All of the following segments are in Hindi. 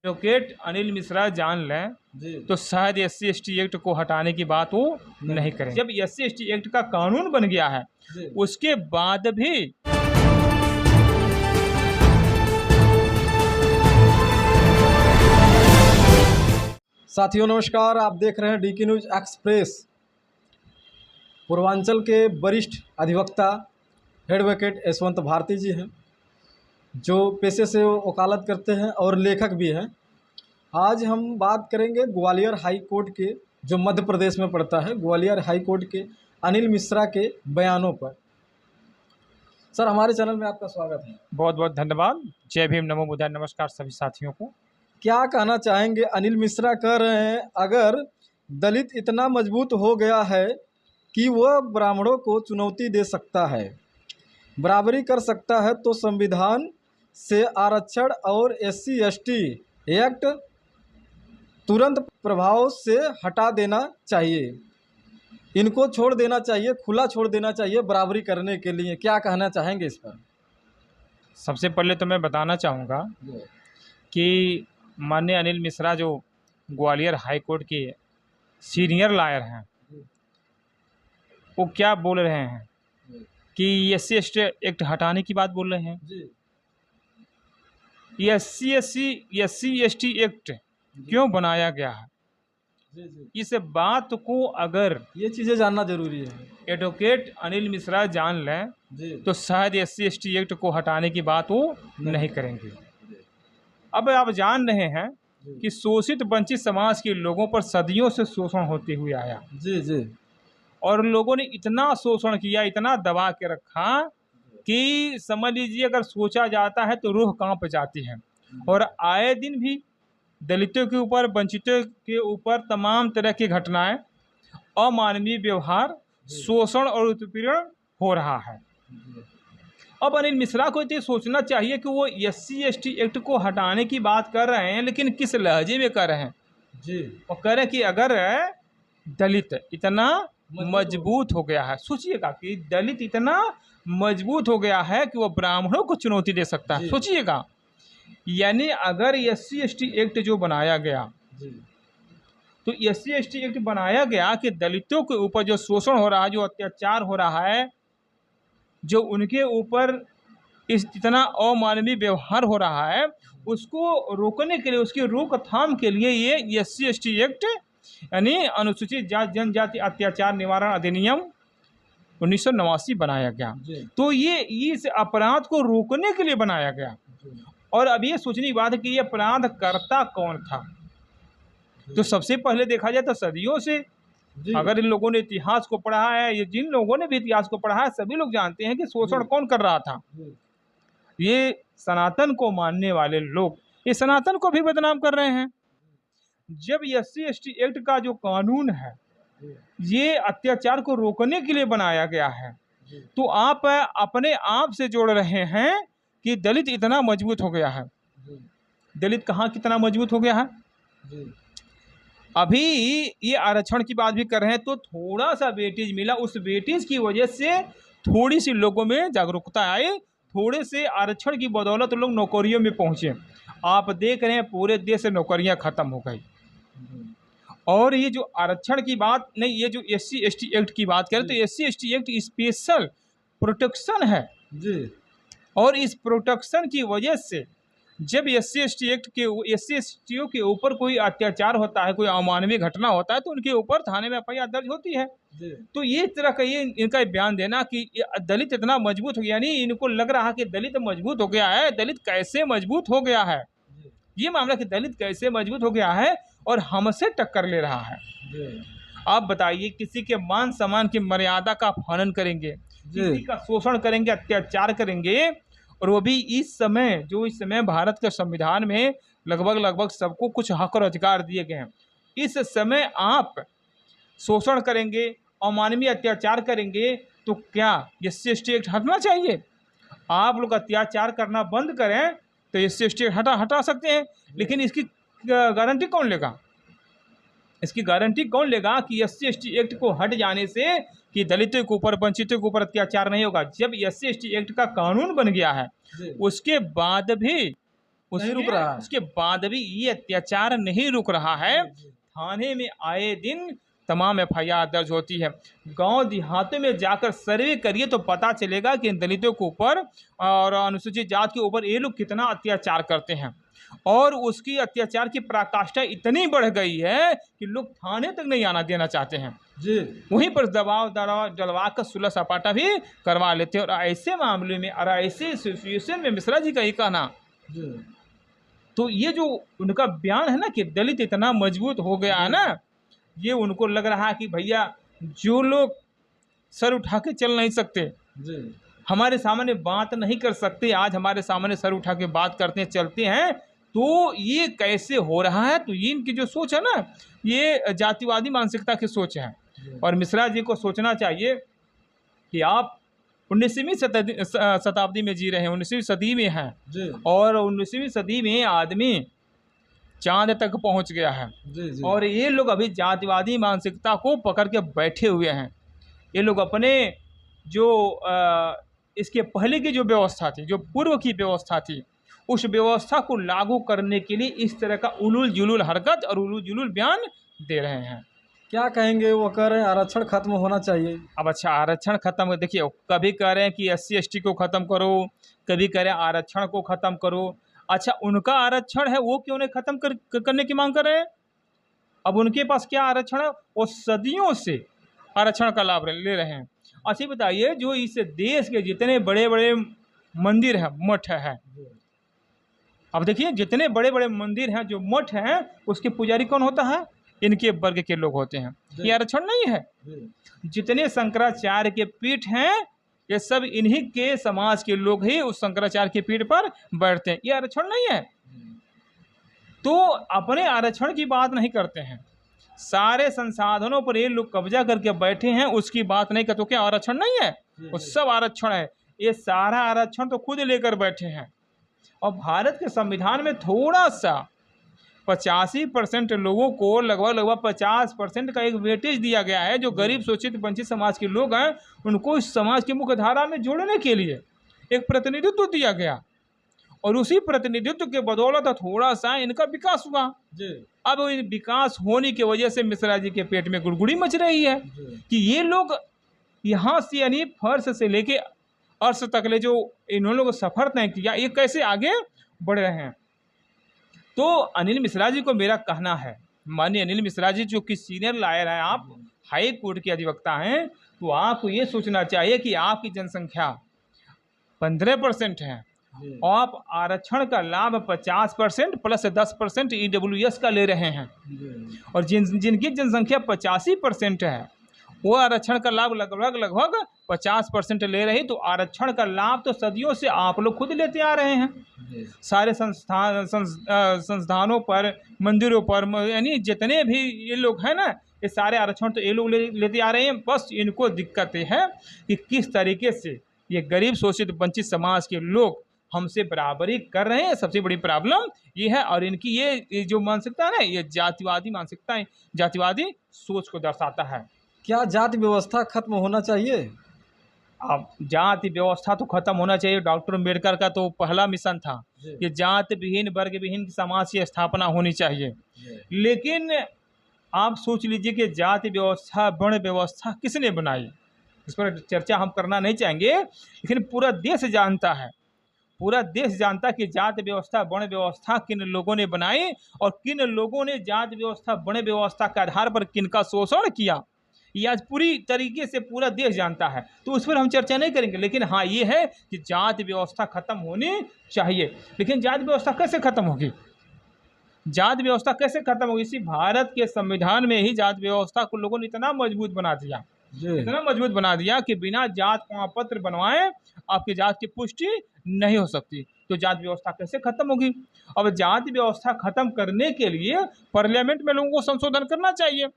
एडवोकेट अनिल मिश्रा जान लें तो शायद SC/ST एक्ट को हटाने की बात वो नहीं करें। जब SC/ST एक्ट का कानून बन गया है उसके बाद भी साथियों नमस्कार, आप देख रहे हैं DK न्यूज़ एक्सप्रेस। पूर्वांचल के वरिष्ठ अधिवक्ता एडवोकेट यशवंत भारती जी हैं, जो पेशे से वकालत करते हैं और लेखक भी हैं। आज हम बात करेंगे ग्वालियर हाई कोर्ट के, जो मध्य प्रदेश में पड़ता है, ग्वालियर हाई कोर्ट के अनिल मिश्रा के बयानों पर। सर, हमारे चैनल में आपका स्वागत है। बहुत बहुत धन्यवाद। जय भीम, नमो बुद्धाय। नमस्कार सभी साथियों को। क्या कहना चाहेंगे? अनिल मिश्रा कह रहे हैं अगर दलित इतना मजबूत हो गया है कि वह ब्राह्मणों को चुनौती दे सकता है, बराबरी कर सकता है, तो संविधान से आरक्षण और SC/ST एक्ट तुरंत प्रभाव से हटा देना चाहिए। इनको छोड़ देना चाहिए, खुला छोड़ देना चाहिए बराबरी करने के लिए। क्या कहना चाहेंगे इस पर? सबसे पहले तो मैं बताना चाहूँगा कि माननीय अनिल मिश्रा जो ग्वालियर हाई कोर्ट के सीनियर लॉयर हैं, वो क्या बोल रहे हैं कि SC/ST एक्ट हटाने की बात बोल रहे हैं। ये SC/ST एक्ट क्यों बनाया गया है, इस बात को अगर ये चीज़ें जानना जरूरी है। एडवोकेट अनिल मिश्रा जान लें तो शायद SC/ST एक्ट को हटाने की बात वो नहीं करेंगे। अब आप जान रहे हैं कि शोषित वंचित समाज के लोगों पर सदियों से शोषण होते हुए आया। और लोगों ने इतना शोषण किया, इतना दबा के रखा कि समझ लीजिए अगर सोचा जाता है तो रूह कांप जाती है। और आए दिन भी दलितों के ऊपर, वंचितों के ऊपर तमाम तरह की घटनाएं, अमानवीय व्यवहार, शोषण और उत्पीड़न हो रहा है। अब अनिल मिश्रा को ये सोचना चाहिए कि वो SC/ST एक्ट को हटाने की बात कर रहे हैं, लेकिन किस लहजे में कर रहे हैं वो कह रहे हैं कि अगर दलित इतना मजबूत हो गया है, सोचिएगा कि दलित इतना मजबूत हो गया है कि वो ब्राह्मणों को चुनौती दे सकता है। सोचिएगा, यानी अगर SC/ST एक्ट जो बनाया गया तो SC/ST एक्ट बनाया गया कि दलितों के ऊपर जो शोषण हो रहा है, जो अत्याचार हो रहा है, जो उनके ऊपर इतना अमानवीय व्यवहार हो रहा है, उसको रोकने के लिए, उसकी रोकथाम के लिए ये SC/ST एक्ट यानी अनुसूचित जाति जनजाति अत्याचार निवारण अधिनियम 1989 बनाया गया। तो ये इस अपराध को रोकने के लिए बनाया गया। और अब ये सोचने की बात है कि ये अपराध करता कौन था। तो सबसे पहले देखा जाए तो सदियों से, अगर इन लोगों ने इतिहास को पढ़ा है, ये जिन लोगों ने भी इतिहास को पढ़ा है, सभी लोग जानते हैं कि शोषण कौन कर रहा था। ये सनातन को मानने वाले लोग, ये सनातन को भी बदनाम कर रहे हैं। जब SC/ST एक्ट का जो कानून है ये अत्याचार को रोकने के लिए बनाया गया है, तो आप अपने आप से जोड़ रहे हैं कि दलित इतना मजबूत हो गया है। दलित कहाँ कितना मजबूत हो गया है? अभी ये आरक्षण की बात भी कर रहे हैं तो थोड़ा सा वेटेज मिला, उस वेटेज की वजह से थोड़ी सी लोगों में जागरूकता आई, थोड़े से आरक्षण की बदौलत लोग नौकरियों में पहुंचे। आप देख रहे हैं पूरे देश से नौकरियां खत्म हो गई। और ये जो आरक्षण की बात नहीं, ये जो SC/ST एक्ट की बात करें तो SC/ST एक्ट स्पेशल प्रोटेक्शन है और इस प्रोटेक्शन की वजह से जब SC/ST के ऊपर कोई अत्याचार होता है, कोई अमानवीय घटना होता है, तो उनके ऊपर थाने में FIR दर्ज होती है। तो ये तरह का ये इनका बयान देना कि दलित इतना मजबूत हो गया, यानी इनको लग रहा कि दलित मजबूत हो गया है। दलित कैसे मजबूत हो गया है, ये मामला कि दलित कैसे मजबूत हो गया है और हमसे टक्कर ले रहा है। आप बताइए, किसी के मान सम्मान की मर्यादा का हनन करेंगे, किसी का शोषण करेंगे, अत्याचार करेंगे, और वो भी इस समय भारत के संविधान में लगभग सबको कुछ हक और अधिकार दिए गए हैं। इस समय आप शोषण करेंगे, अमानवीय अत्याचार करेंगे, तो क्या SC/ST एक्ट हटना चाहिए? आप लोग अत्याचार करना बंद करें तो SC/ST हटा सकते हैं, लेकिन इसकी गारंटी कौन लेगा? इसकी गारंटी कौन लेगा कि SC/ST एक्ट को हट जाने से कि दलितों के ऊपर, वंचितों के ऊपर अत्याचार नहीं होगा? जब SC/ST एक्ट का कानून बन गया है उसके बाद भी नहीं रुक रहा है। उसके बाद भी ये अत्याचार नहीं रुक रहा है। थाने में आए दिन तमाम FIR दर्ज होती है। गांव देहातों में जाकर सर्वे करिए तो पता चलेगा कि दलितों के ऊपर और अनुसूचित जाति के ऊपर ये लोग कितना अत्याचार करते हैं। और उसकी अत्याचार की पराकाष्ठा इतनी बढ़ गई है कि लोग थाने तक नहीं आना देना चाहते हैं जी। वहीं पर दबाव डलवा कर सुलह सपाटा भी करवा लेते हैं। और ऐसे मामले में और ऐसे सिचुएशन में मिश्रा जी का ये कहना, तो ये जो उनका बयान है ना कि दलित इतना मजबूत हो गया है ना, ये उनको लग रहा है कि भैया जो लोग सर उठा के चल नहीं सकते, हमारे सामने बात नहीं कर सकते, आज हमारे सामने सर उठा के बात करते हैं, चलते हैं, तो ये कैसे हो रहा है। तो ये इनकी जो सोच है ना, ये जातिवादी मानसिकता की सोच है। और मिश्रा जी को सोचना चाहिए कि आप 19वीं शताब्दी में जी रहे हैं, 19वीं सदी में हैं, और 19वीं सदी में आदमी चांद तक पहुंच गया है। और ये लोग अभी जातिवादी मानसिकता को पकड़ के बैठे हुए हैं। ये लोग अपने जो इसके पहले की जो व्यवस्था थी, जो पूर्व की व्यवस्था थी, उस व्यवस्था को लागू करने के लिए इस तरह का उलूल जुलूल हरकत और उलूल जुलूल बयान दे रहे हैं। क्या कहेंगे? वो कह रहे हैं आरक्षण खत्म होना चाहिए। अब अच्छा, आरक्षण खत्म, देखिए कभी कह रहे हैं कि SC ST को ख़त्म करो, कभी कह रहे हैं आरक्षण को ख़त्म करो। अच्छा, उनका आरक्षण है वो क्यों नहीं ख़त्म करने की मांग कर रहे हैं? अब उनके पास क्या आरक्षण है? वो सदियों से आरक्षण का लाभ ले रहे हैं। अच्छा बताइए, जो इस देश के जितने बड़े बड़े मंदिर हैं, मठ है, अब देखिए जितने बड़े बड़े मंदिर हैं, जो मठ हैं, उसके पुजारी कौन होता है? इनके वर्ग के लोग होते हैं। ये आरक्षण नहीं है। जितने शंकराचार्य के पीठ हैं, ये सब इन्हीं के समाज के लोग ही उस शंकराचार्य के पीठ पर बैठते हैं। ये आरक्षण नहीं है। तो अपने आरक्षण की बात नहीं करते हैं, सारे संसाधनों पर ये लोग कब्जा करके बैठे हैं, उसकी बात नहीं करते। तो क्या आरक्षण नहीं है? वो सब आरक्षण है। ये सारा आरक्षण तो खुद लेकर बैठे हैं। और भारत के संविधान में थोड़ा सा 85% लोगों को लगभग 50% का एक वेटेज दिया गया है। जो गरीब शोषित वंचित समाज के लोग हैं, उनको इस समाज की मुख्य धारा में जोड़ने के लिए एक प्रतिनिधित्व दिया गया, और उसी प्रतिनिधित्व के बदौलत थोड़ा सा इनका विकास हुआ। अब विकास होने की वजह से मिश्रा जी के पेट में गुड़गुड़ी मच रही है कि ये लोग यहाँ से यानी फर्श से लेके अर्श तक ले जो इन्होंने लोग सफ़र तय किया, ये कैसे आगे बढ़ रहे हैं। तो अनिल मिश्रा जी को मेरा कहना है, माननीय अनिल मिश्रा जी जो कि सीनियर लॉयर हैं, आप हाई कोर्ट के अधिवक्ता हैं, तो आपको ये सोचना चाहिए कि आपकी जनसंख्या 15% है और आप आरक्षण का लाभ 50% प्लस 10% EWS का ले रहे हैं, और जिनकी जनसंख्या 85% है वो आरक्षण का लाभ लगभग 50% ले रही। तो आरक्षण का लाभ तो सदियों से आप लोग खुद लेते आ रहे हैं। सारे संस्थानों पर, मंदिरों पर, यानी जितने भी ये लोग हैं ना, ये सारे आरक्षण तो ये लोग लेते आ रहे हैं। बस इनको दिक्कत है कि किस तरीके से ये गरीब शोषित वंचित समाज के लोग हमसे बराबरी कर रहे हैं। सबसे बड़ी प्रॉब्लम ये है। और इनकी ये जो मानसिकता है ना, ये जातिवादी मानसिकता है, जातिवादी सोच को दर्शाता है। क्या जाति व्यवस्था खत्म होना चाहिए? अब जाति व्यवस्था तो खत्म होना चाहिए। डॉक्टर अम्बेडकर का तो पहला मिशन था कि जाति विहीन, वर्ग विहीन समाज की स्थापना होनी चाहिए। लेकिन आप सोच लीजिए कि जाति व्यवस्था, वर्ण व्यवस्था किसने बनाई? इस पर चर्चा हम करना नहीं चाहेंगे, लेकिन पूरा देश जानता है, पूरा देश जानता है कि जाति व्यवस्था, वर्ण व्यवस्था किन लोगों ने बनाई और किन लोगों ने जाति व्यवस्था, वर्ण व्यवस्था के आधार पर किनका शोषण किया। ये आज पूरी तरीके से पूरा देश जानता है, तो उस पर हम चर्चा नहीं करेंगे। लेकिन हाँ, ये है कि जाति व्यवस्था खत्म होनी चाहिए। लेकिन जाति व्यवस्था कैसे खत्म होगी? जाति व्यवस्था कैसे खत्म होगी? इसी भारत के संविधान में ही जाति व्यवस्था को लोगों ने इतना मजबूत बना दिया, इतना मजबूत बना दिया कि बिना जात प्रमाण पत्र बनवाए आपकी जात की पुष्टि नहीं हो सकती। तो जाति व्यवस्था कैसे खत्म होगी? अब जाति व्यवस्था खत्म करने के लिए पार्लियामेंट में लोगों को संशोधन करना चाहिए।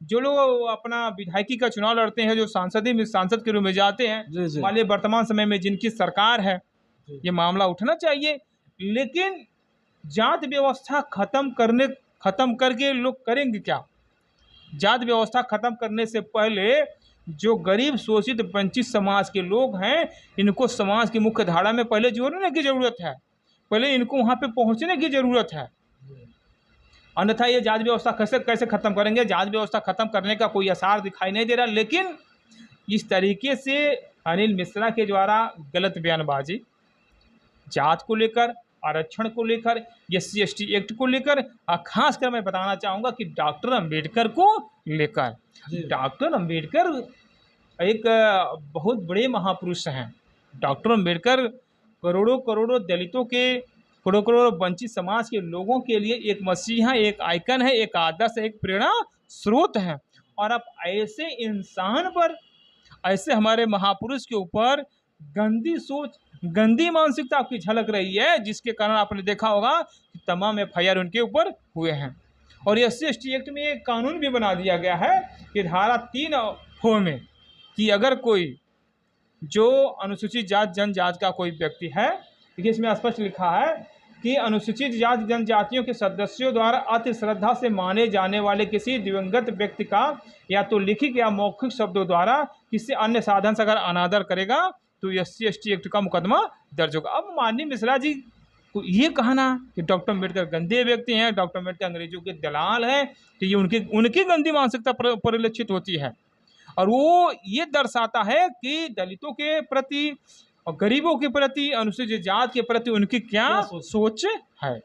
जो लोग अपना विधायकी का चुनाव लड़ते हैं, जो सांसद के रूप में जाते हैं, वाले वर्तमान समय में जिनकी सरकार है, ये मामला उठना चाहिए। लेकिन जाति व्यवस्था खत्म करके लोग करेंगे क्या? जाति व्यवस्था खत्म करने से पहले जो गरीब शोषित वंचित समाज के लोग हैं, इनको समाज की मुख्य धारा में पहले जोड़ने की जरूरत है। पहले इनको वहाँ पे पहुँचने की ज़रूरत है, अन्यथा ये जांच व्यवस्था कैसे कैसे ख़त्म करेंगे। जांच व्यवस्था ख़त्म करने का कोई आसार दिखाई नहीं दे रहा। लेकिन इस तरीके से अनिल मिश्रा के द्वारा गलत बयानबाजी जात को लेकर, आरक्षण को लेकर, SC/ST एक्ट को लेकर, खासकर मैं बताना चाहूँगा कि डॉक्टर अंबेडकर को लेकर, डॉक्टर अंबेडकर एक बहुत बड़े महापुरुष हैं। डॉक्टर अंबेडकर करोड़ों करोड़ों दलितों के, करोड़ों करोड़ों वंचित समाज के लोगों के लिए एक मसीहा, एक आइकन है, एक आदर्श, एक प्रेरणा स्रोत है। और अब ऐसे इंसान पर, ऐसे हमारे महापुरुष के ऊपर गंदी सोच, गंदी मानसिकता आपकी झलक रही है, जिसके कारण आपने देखा होगा कि तमाम FIR उनके ऊपर हुए हैं। और SC/ST एक्ट में एक कानून भी बना दिया गया है कि धारा 3 में कि अगर कोई जो अनुसूचित जात जनजाति का कोई व्यक्ति है, देखिए इसमें स्पष्ट लिखा है कि अनुसूचित जाति जनजातियों के सदस्यों द्वारा अति श्रद्धा से माने जाने वाले किसी दिवंगत व्यक्ति का या तो लिखित या मौखिक शब्दों द्वारा किसी अन्य साधन से अगर अनादर करेगा तो SC/ST एक्ट का मुकदमा दर्ज होगा। अब माननीय मिश्रा जी को ये कहना कि डॉक्टर अम्बेडकर गंदे व्यक्ति हैं, डॉक्टर अम्बेडकर अंग्रेजों के दलाल हैं, तो ये उनकी गंदी मानसिकता परिलक्षित होती है। और वो ये दर्शाता है कि दलितों के प्रति और गरीबों के प्रति, अनुसूचित जात के प्रति उनकी क्या सोच है।